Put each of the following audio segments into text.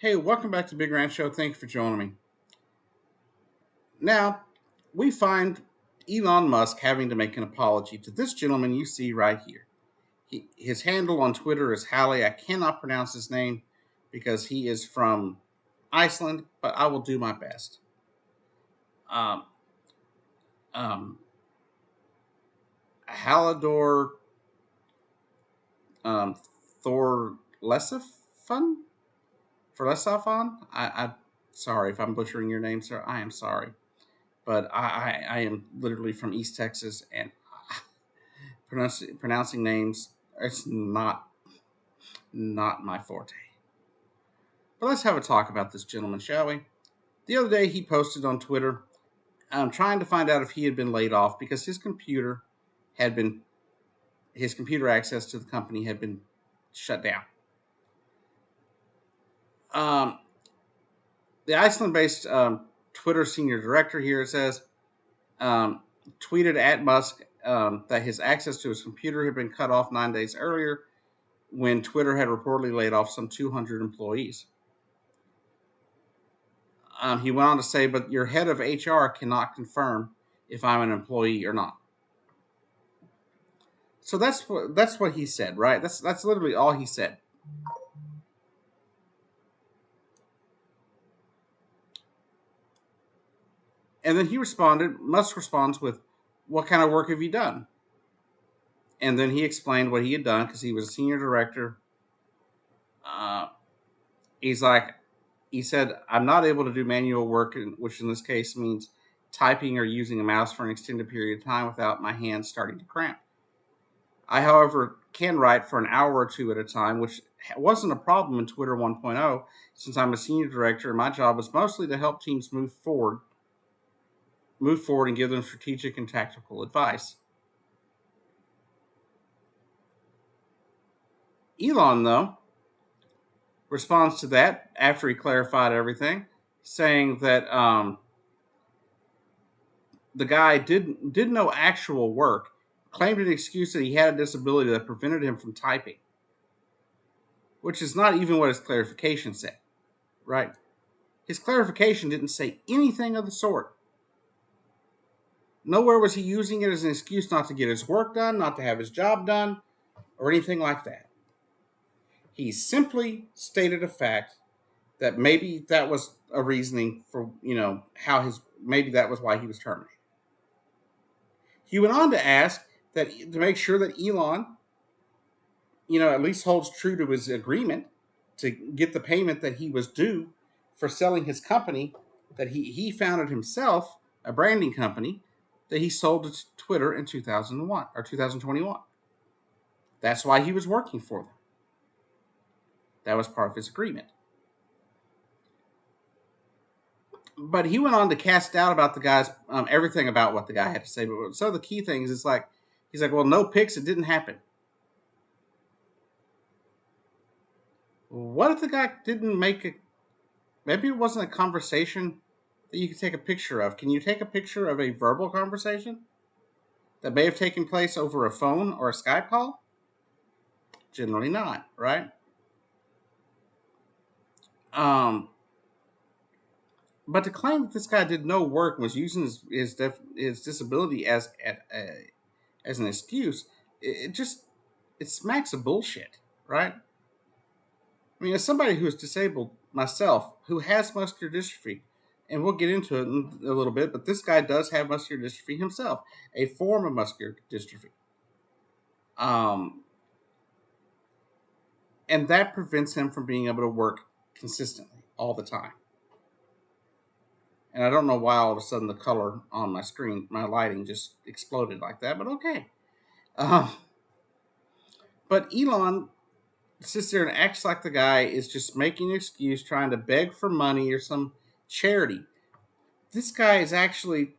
Hey, welcome back to Big Ranch Show. Thank you for joining me. Now, we find Elon Musk having to make an apology to this gentleman you see right here. His handle on Twitter is Halle. I cannot pronounce his name because he is from Iceland, but I will do my best. Um, um, Hallador um, Thor Lesafun? For Lesafon? I sorry if I'm butchering your name, sir. I am sorry. But I am literally from East Texas, and pronouncing names it's not my forte. But let's have a talk about this gentleman, shall we? The other day he posted on Twitter, trying to find out if he had been laid off because had been his computer access to the company had been shut down. Um, the Iceland-based Twitter senior director here says um, tweeted at Musk that his access to his computer had been cut off 9 days earlier when Twitter had reportedly laid off some 200 employees. He went on to say, but your head of HR cannot confirm if I'm an employee or not. So that's what he said, right? That's literally all he said. And then Musk responds with, what kind of work have you done? And then he explained what he had done because he was a senior director. Uh, he's like, he said, I'm not able to do manual work, which in this case means typing or using a mouse for an extended period of time without my hands starting to cramp. I, however, can write for an hour or two at a time, which wasn't a problem in Twitter 1.0, since I'm a senior director and my job was mostly to help teams move forward and give them strategic and tactical advice. Elon, though, responds to that after he clarified everything, saying that the guy did no actual work, claimed an excuse that he had a disability that prevented him from typing, which is not even what his clarification said, right? His clarification didn't say anything of the sort. Nowhere was he using it as an excuse not to get his work done, not to have his job done, or anything like that. He simply stated a fact that maybe that was a reasoning for, how maybe that was why he was terminated. He went on to ask that to make sure that Elon, at least holds true to his agreement to get the payment that he was due for selling his company that he founded himself, a branding company that he sold to Twitter in 2001 or 2021. That's why he was working for them. That was part of his agreement. But he went on to cast doubt about the guy's everything about what the guy had to say. But some of the key things is like he's like, well, no pics, it didn't happen. What if the guy didn't make it? Maybe it wasn't a conversation that you could take a picture of. Can you take a picture of a verbal conversation that may have taken place over a phone or a Skype call? Generally not, right? Um, but to claim that this guy did no work and was using his disability as an excuse, it smacks of bullshit, right? I mean, as somebody who is disabled myself, who has muscular dystrophy, and we'll get into it in a little bit, but this guy does have muscular dystrophy himself, a form of muscular dystrophy. Um, and that prevents him from being able to work consistently all the time. And I don't know why all of a sudden the color on my screen, my lighting just exploded like that, but okay. Um, but Elon sits there and acts like the guy is just making an excuse, trying to beg for money or some charity. This guy has actually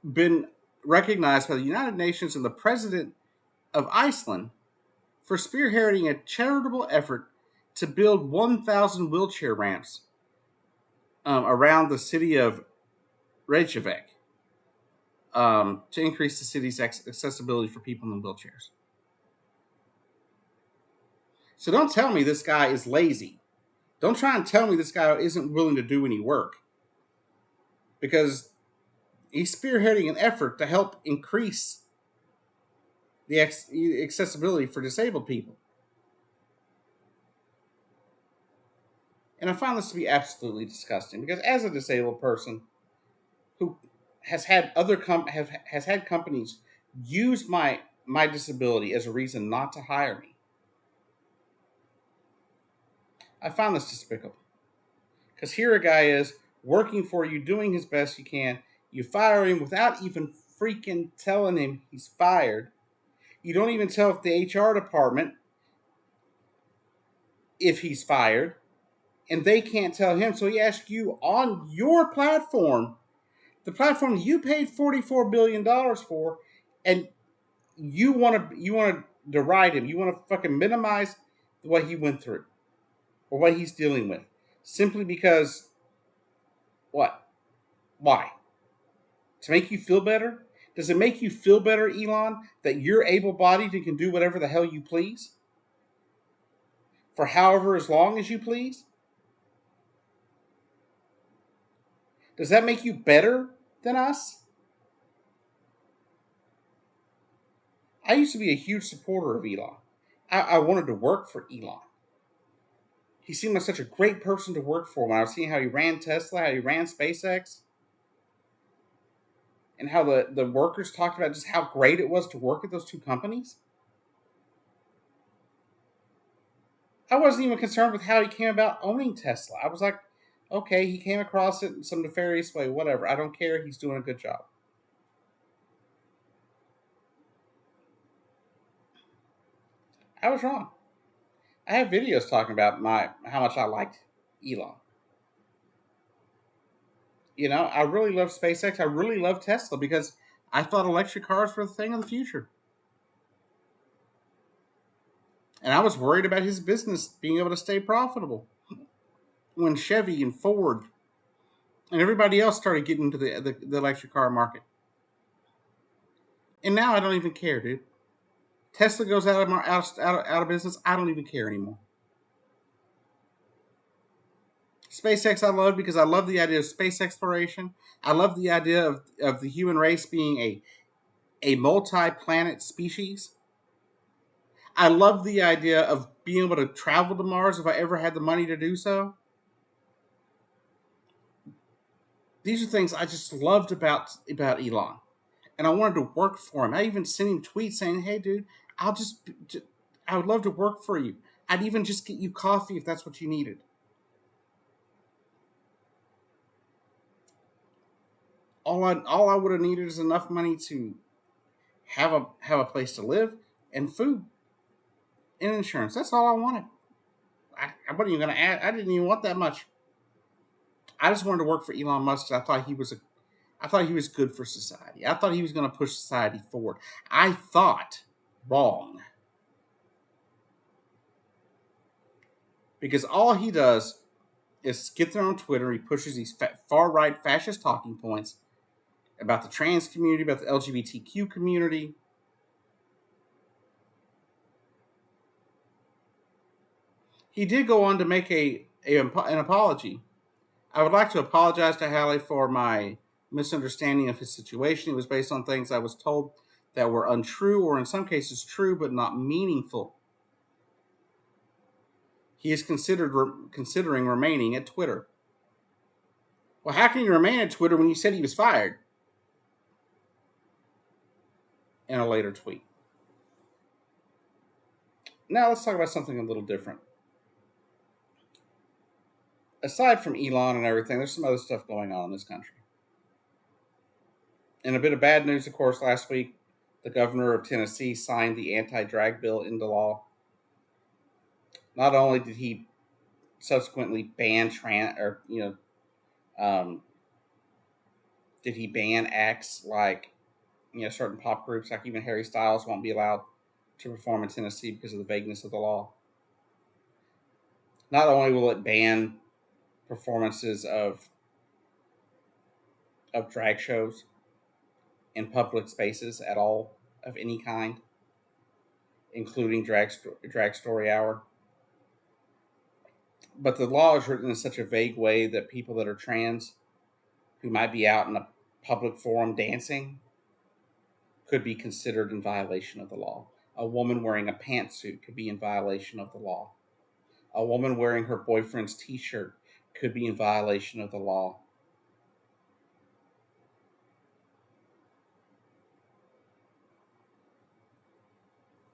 been recognized by the United Nations and the president of Iceland for spearheading a charitable effort to build 1,000 wheelchair ramps around the city of Reykjavik to increase the city's accessibility for people in wheelchairs. So don't tell me this guy is lazy Don't try and tell me this guy isn't willing to do any work, because he's spearheading an effort to help increase the accessibility for disabled people. And I find this to be absolutely disgusting, because as a disabled person who has had companies use my disability as a reason not to hire me, I find this despicable. Because here a guy is working for you, doing his best he can. You fire him without even freaking telling him he's fired. You don't even tell the HR department if he's fired, and they can't tell him. So he asks you on your platform, the platform you paid $44 billion for, and you want to deride him. You want to fucking minimize what he went through or what he's dealing with, simply because what? Why? To make you feel better? Does it make you feel better, Elon, that you're able-bodied and can do whatever the hell you please for however as long as you please? Does that make you better than us? I used to be a huge supporter of Elon. I wanted to work for Elon. He seemed like such a great person to work for when I was seeing how he ran Tesla, how he ran SpaceX, and how the workers talked about just how great it was to work at those two companies. I wasn't even concerned with how he came about owning Tesla. I was like, okay, he came across it in some nefarious way, whatever. I don't care. He's doing a good job. I was wrong. I have videos talking about my how much I liked Elon. You know, I really love SpaceX. I really love Tesla because I thought electric cars were the thing of the future. And I was worried about his business being able to stay profitable when Chevy and Ford and everybody else started getting into the electric car market. And now I don't even care, dude. Tesla goes out of business. I don't even care anymore. SpaceX I love because I love the idea of space exploration. I love the idea of the human race being a multi-planet species. I love the idea of being able to travel to Mars if I ever had the money to do so. These are things I just loved about Elon, and I wanted to work for him. I even sent him tweets saying, "Hey, dude, I'll I would love to work for you. I'd even just get you coffee if that's what you needed." All I would have needed is enough money to have a place to live and food and insurance. That's all I wanted. I wasn't even gonna add. I didn't even want that much. I just wanted to work for Elon Musk. I thought he was good for society. I thought he was going to push society forward. I thought wrong, because all he does is get there on Twitter. He pushes these far right fascist talking points about the trans community, about the LGBTQ community. He did go on to make an apology. I would like to apologize to Hallie for my misunderstanding of his situation. It was based on things I was told that were untrue, or in some cases true but not meaningful. He is considering remaining at Twitter. Well, how can you remain at Twitter when you said he was fired? In a later tweet. Now let's talk about something a little different. Aside from Elon and everything, there's some other stuff going on in this country. And a bit of bad news, of course, last week, the governor of Tennessee signed the anti-drag bill into law. Not only did he subsequently ban um, did he ban acts like certain pop groups, like even Harry Styles won't be allowed to perform in Tennessee because of the vagueness of the law. Not only will it ban performances of drag shows in public spaces at all of any kind, including drag story hour, But the law is written in such a vague way that people that are trans who might be out in a public forum dancing could be considered in violation of the law. A woman wearing a pantsuit could be in violation of the law. A woman wearing her boyfriend's t-shirt could be in violation of the law.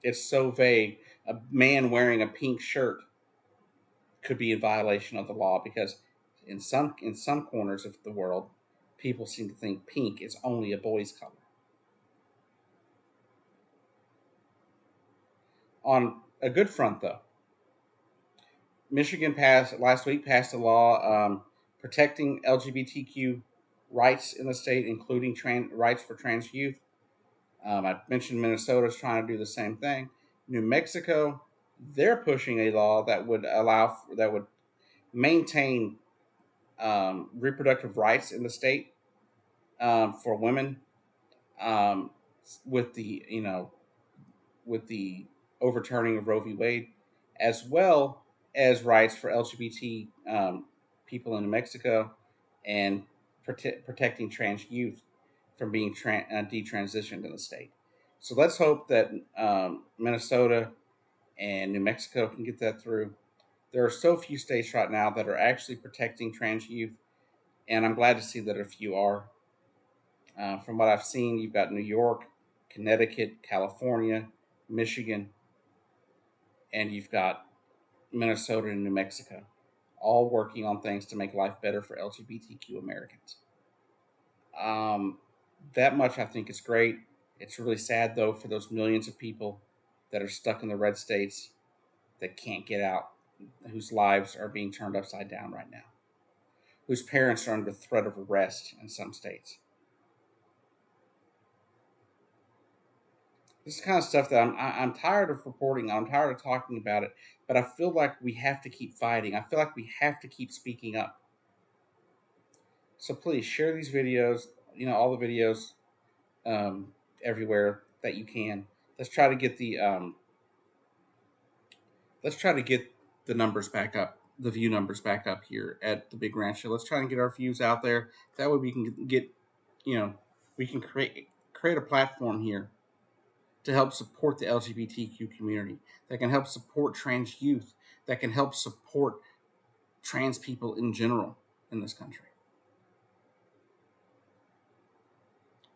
It's so vague. A man wearing a pink shirt could be in violation of the law because in some corners of the world, people seem to think pink is only a boy's color. On a good front, though, Michigan passed last week passed a law protecting LGBTQ rights in the state, including rights for trans youth. I mentioned Minnesota's trying to do the same thing. New Mexico, they're pushing a law that would maintain reproductive rights in the state for women, um, with the overturning of Roe v. Wade, as well as rights for LGBT people in New Mexico, and protecting trans youth from being detransitioned in the state. So let's hope that Minnesota and New Mexico can get that through. There are so few states right now that are actually protecting trans youth, and I'm glad to see that a few are. From what I've seen, you've got New York, Connecticut, California, Michigan, and you've got Minnesota and New Mexico, all working on things to make life better for LGBTQ Americans. Um, that much I think is great. It's really sad, though, for those millions of people that are stuck in the red states that can't get out, whose lives are being turned upside down right now, whose parents are under threat of arrest in some states. This is the kind of stuff that I'm tired of reporting. I'm tired of talking about it, but I feel like we have to keep fighting. I feel like we have to keep speaking up. So please share these videos. All the videos, um, everywhere that you can. Let's try to get the let's try to get the numbers back up, the view numbers back up here at the Big Ranch Show. Let's try and get our views out there. That way we can get, you know, we can create a platform here to help support the LGBTQ community, that can help support trans youth, that can help support trans people in general in this country.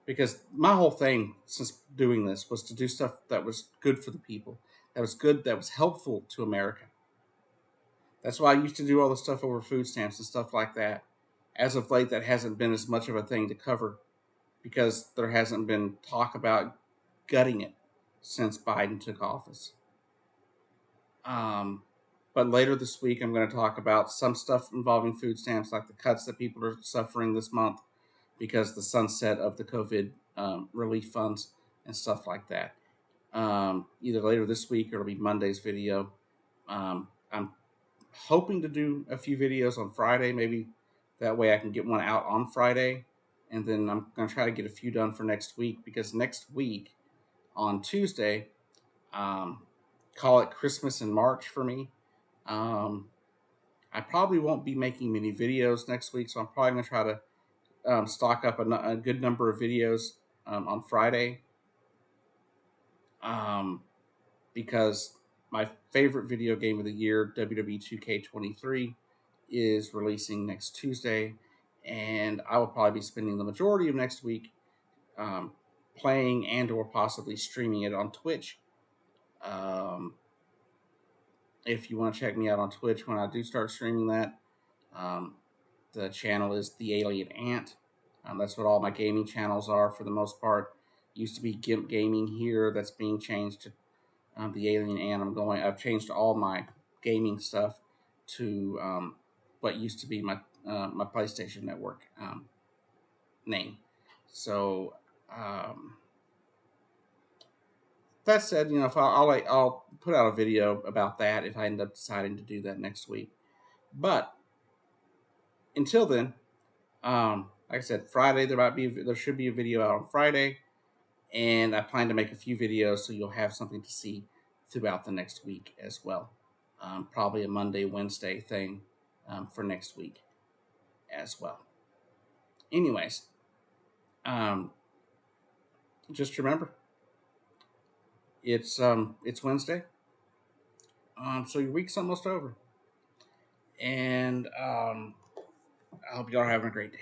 Because my whole thing since doing this was to do stuff that was good for the people, that was good, that was helpful to America. That's why I used to do all the stuff over food stamps and stuff like that. As of late, that hasn't been as much of a thing to cover because there hasn't been talk about gutting it since Biden took office. Um, but later this week, I'm going to talk about some stuff involving food stamps, like the cuts that people are suffering this month because the sunset of the COVID relief funds and stuff like that. Either later this week or it'll be Monday's video. I'm hoping to do a few videos on Friday, maybe that way I can get one out on Friday. And then I'm going to try to get a few done for next week because next week on Tuesday, um, call it Christmas in March for me. Um, I probably won't be making many videos next week, so I'm probably going to try to stock up a good number of videos on Friday, um, because my favorite video game of the year, WWE 2K23, is releasing next Tuesday, and I will probably be spending the majority of next week um, playing and or possibly streaming it on Twitch. Um, if you want to check me out on Twitch when I do start streaming that, um, the channel is The Alien Ant. That's what all my gaming channels are for the most part. Used to be GIMP Gaming here. That's being changed to The Alien Ant. I've changed all my gaming stuff to what used to be my PlayStation Network name. So that said, if I'll put out a video about that if I end up deciding to do that next week. But until then, like I said, Friday there should be a video out on Friday, and I plan to make a few videos so you'll have something to see throughout the next week as well. Probably a Monday, Wednesday thing for next week as well. Anyways, um, just remember it's Wednesday, so your week's almost over, and I hope y'all are having a great day.